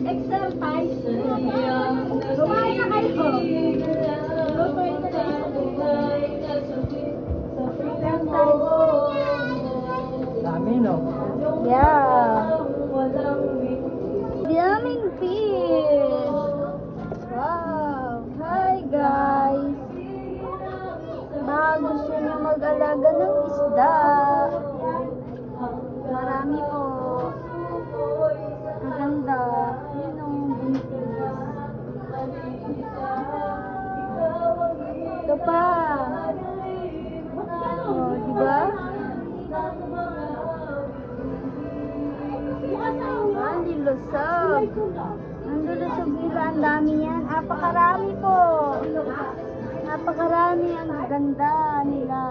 Exercise. Kumain na kayo. Lutuin na Dami, no? Yeah. Daming fish. Wow. Hi guys. Baka gusto niyo mag-alaga ng isda. Marami po. Maganda. Yun ang buntis. Ito pa. Oh, diba? Nilusog. Nandulusog nila. Ang dami yan. Napakarami po. Napakarami. Ang ganda nila.